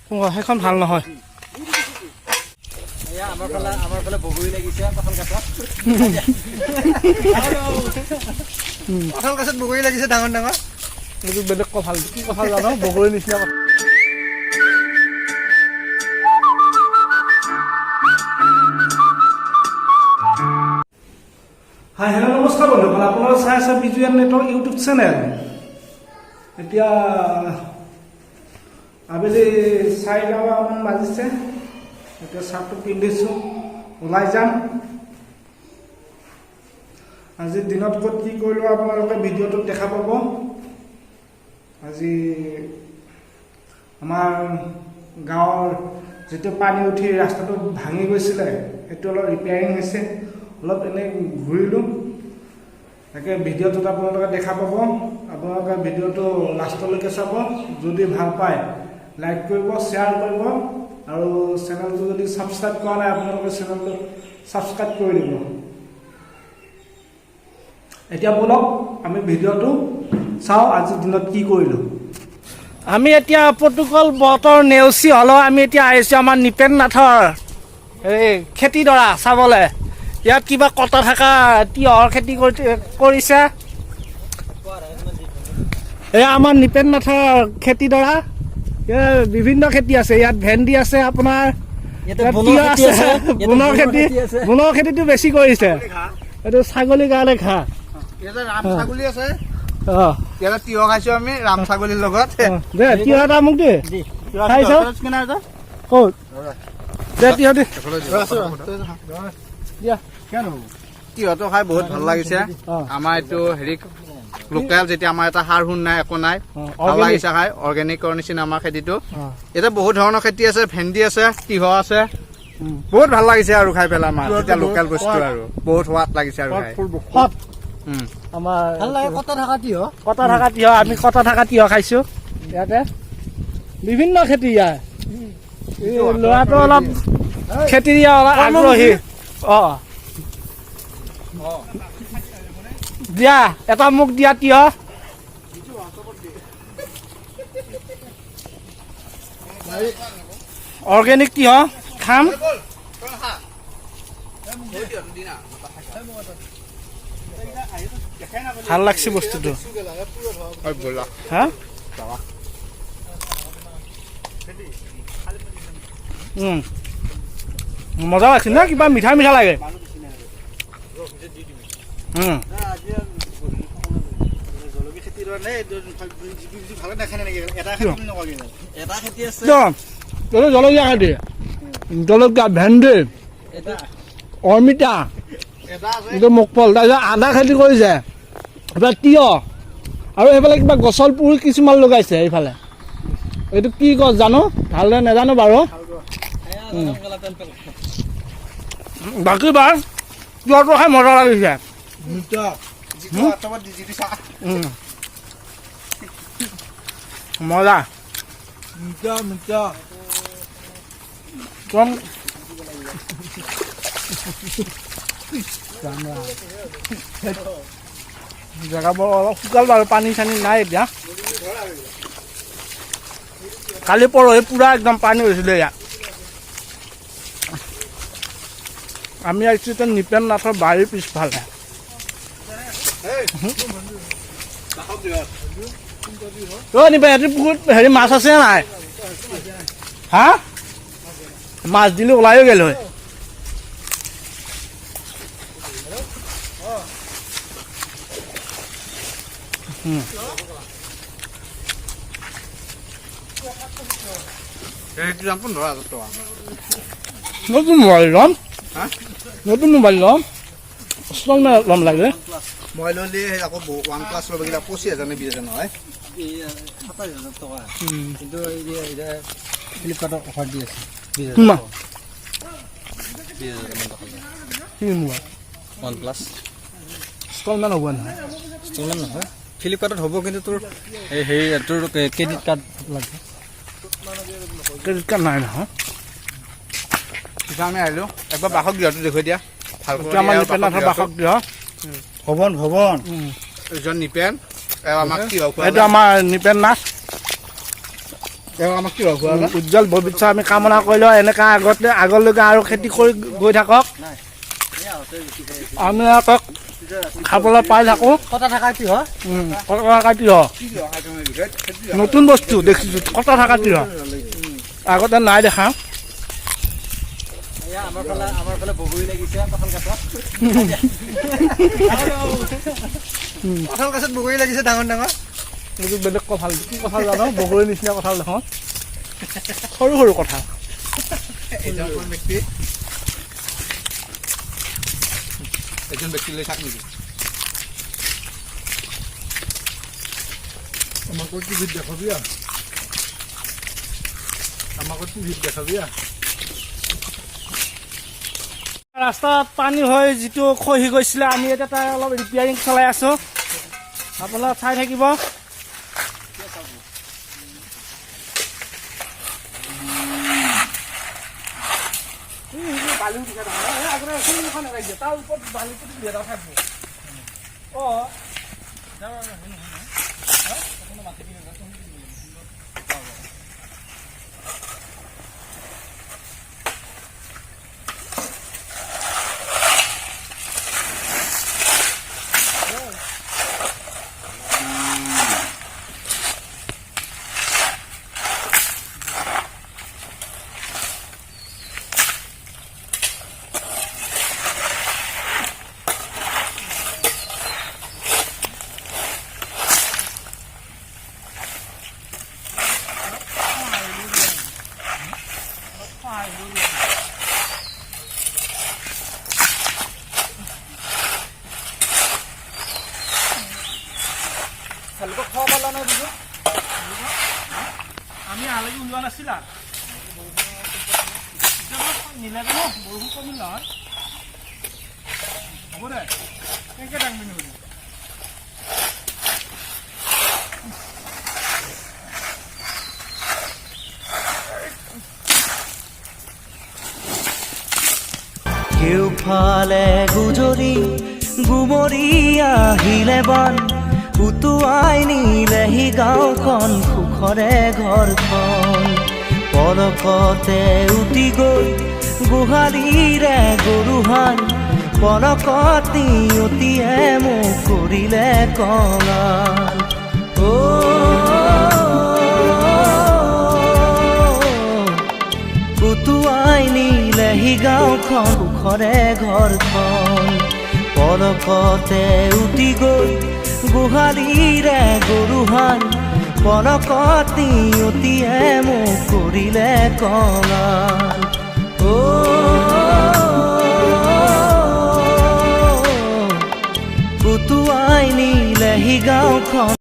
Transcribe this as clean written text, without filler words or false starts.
সেইখন ভাল নহয় আমাৰ ফালে বগৰী লাগিছে কঁঠাল গছত বগৰী লাগিছে ডাঙৰ ডাঙৰ এইটো বেলেগ কঁঠাল কি কঁঠাল জানো বগৰীৰ নিচিনা হাই হেল্ল' নমস্কাৰ বন্ধুসকল আপোনালোকে চাই আছে বিজুএন নেটৱৰ্ক ইউটিউব চেনেল এতিয়া আবেলি 4:00মান বাজিছে এতিয়া চাৰ্টটো পিন্ধিছোঁ ওলাই যাম আজি দিনত ক'ত কি কৰিলোঁ আপোনালোকে ভিডিঅ'টোত দেখা পাব আজি আমাৰ গাঁৱৰ যিটো পানী উঠি ৰাস্তাটো ভাঙি গৈছিলে সেইটো অলপ ৰিপেয়াৰিং হৈছে অলপ এনেই ঘূৰিলোঁ তাকে ভিডিঅ'টোত আপোনালোকে দেখা পাব আপোনালোকে ভিডিঅ'টো লাষ্টলৈকে চাব যদি ভাল পায় লাইক কৰিব শ্বেয়াৰ কৰিব আৰু চেনেলটো যদি ছাবস্ক্ৰাইব কৰা নাই আপোনালোকে চেনেলটো ছাবস্ক্ৰাইব কৰি দিব এতিয়া বলক আমি ভিডিঅ'টো চাওঁ আজিৰ দিনত কি কৰিলোঁ আমি এতিয়া প্ৰতিকূল বতৰ নেওচি হ'লেও আমি এতিয়া আহিছোঁ আমাৰ নিপেন নাথৰ এই খেতিডৰা চাবলৈ ইয়াত কিবা কটা থকা তিয়হৰ খেতি কৰিছে এয়া আমাৰ নিপেন নাথৰ খেতিডৰা বিভিন্ন খেতি আছে ইয়াত ভেন্দি আছে আপোনাৰ বনৰ খেতিটো বেছি কৰিছে এইটো ছাগলীৰ কাৰণে ঘাঁহ ৰাম ছাগলী আছে তিয়হ খাইছো আমি ৰাম ছাগলীৰ লগত তিয়হ এটা মোক দে খাইছ ক'ত দে তিয়হ দে তিয়হটো খাই বহুত ভাল লাগিছে আমাৰ এইটো হেৰি লোকেল যেতিয়া আমাৰ এটা সাৰ সুৰ নাই একো নাই ভাল লাগিছে খাই অৰ্গেনিকৰ নিচিনা আমাৰ খেতিটো এতিয়া বহুত ধৰণৰ খেতি আছে ভেন্দি আছে তিয়হ আছে বহুত ভাল লাগিছে আৰু খাই পেলাই আমাৰ এতিয়া লোকেল বস্তু আৰু বহুত সোৱাদ লাগিছে আৰু খাই আমাৰ ভাল লাগে কটা থকা তিয়হ আমি কটা থকা তিয়হ খাইছো ইয়াতে বিভিন্ন খেতি ইয়াৰ ল'ৰাটো অলপ খেতি অলপ আগ্ৰহী দিয়া এটা মোক দিয়া তিয়হ অৰ্গেনিক তিয়হ খাম ভাল লাগছে বস্তুটো হা মজা লাগছে না কিবা মিঠা মিঠা লাগে জলকীয়া খেতি জলকীয়া ভেন্দি অমিতা এইটো মকফল তাৰপিছত আদা খেতি কৰিছে এইফালে তিয়হ আৰু সেইফালে কিবা গছৰ পুৰি কিছুমান লগাইছে এইফালে এইটো কি গছ জানো ভালদৰে নাজানো বাৰু বাকী বাৰ তিয়হটো খাই মজা লাগিছে মজা কম জেগাবোৰ অলপ শুকাল বাৰু পানী চানী নাই এতিয়া কালি পৰহি পুৰা একদম পানী হৈছিলে ইয়াত আমি আহিছোঁ এতিয়া নিপেন নাথৰ বাৰীৰ পিছফালে নিপেন ইয়াতে পুখুৰীত হেৰি মাছ আছে নাই হা মাছ দিলে ওলাইও গেল হয় নতুন মোবাইল ল'ম নতুন মোবাইল ল'ম ল'ম লাগে মই ল'লে আকৌ OnePlus ল'ব গ'লে 25,000 নে 20,000 নহয় 27,000 টকা কিন্তু ফ্লিপকাৰ্টত অফাৰ দি আছে 20,000 OnePlus ইনষ্টলমেণ্ট হ'ব নহয় ইনষ্টলমেণ্ট নহয় ফ্লিপকাৰ্টত হ'ব কিন্তু তোৰ হেৰি তোৰ ক্ৰেডিট কাৰ্ড লাগে ক্ৰেডিট কাৰ্ড নাই নহয় আমি আহিলোঁ একবাৰ বাসক গৃহটো দেখুৱাই দিয়া ভালকৈ আমাৰ নিপেন নাথৰ বাসক গৃহ ভৱন এইজন নিপেন আমাক কি এইটো আমাৰ নিপেন নাথ তেওঁ আমাক কি হ'ব উজ্জ্বল ভৱিষ্যত আমি কামনা কৰিলোঁ এনেকৈ আগলৈকে আৰু খেতি কৰি গৈ থাকক আমি আকৌ খাবলৈ পাই থাকোঁ কথা থকা তিহ কটা থকা তিহ নতুন বস্তু দেখিছোঁ কটা থকা তিহ আগতে নাই দেখা আমাৰ ফালে বগৰী লাগিছে কঁঠাল গছত কঁঠাল গছত বগৰী লাগিছে ডাঙৰ ডাঙৰ এইটো বেলেগ কঁঠাল কি কঁঠাল জানো বগৰীৰ নিচিনা কঁঠাল দেখোন সৰু সৰু কঁঠাল এজন ব্যক্তিলৈ থাক নেকি আমাকো টিভিত দেখাবি আমাকো টিভিত দেখাবি ৰাস্তাত পানী হৈ যিটো খহি গৈছিলে আমি এতিয়া তাৰ অলপ ৰিপেয়াৰিং চলাই আছোঁ আপোনালোকে চাই থাকিব তাৰ ওপৰত বালিটো আমি আলহী ওলোৱা নাছিলা নিলে বৰষুণ কমিল নহয় হ'ব দে কেনেকৈ দাঙবি নহ'লে কেউফালে গুজৰি গুমৰি আহিলে বন উটুৱাই নিলেহি গাঁওখন সুখৰে ঘৰখন পলকতে উটি গৈ গোহালিৰে গৰুহাল পলকতি অতিয়ে মোক কৰিলে কঙাল উটুৱাই নিলেহি গাঁওখন সুখৰে ঘৰখন পলকতে উটি গৈ গোহালিৰে গৰুহাল পলকতি অতিয়ে মোক কৰিলে কঙাল উটুৱাই নিলেহি গাঁওখন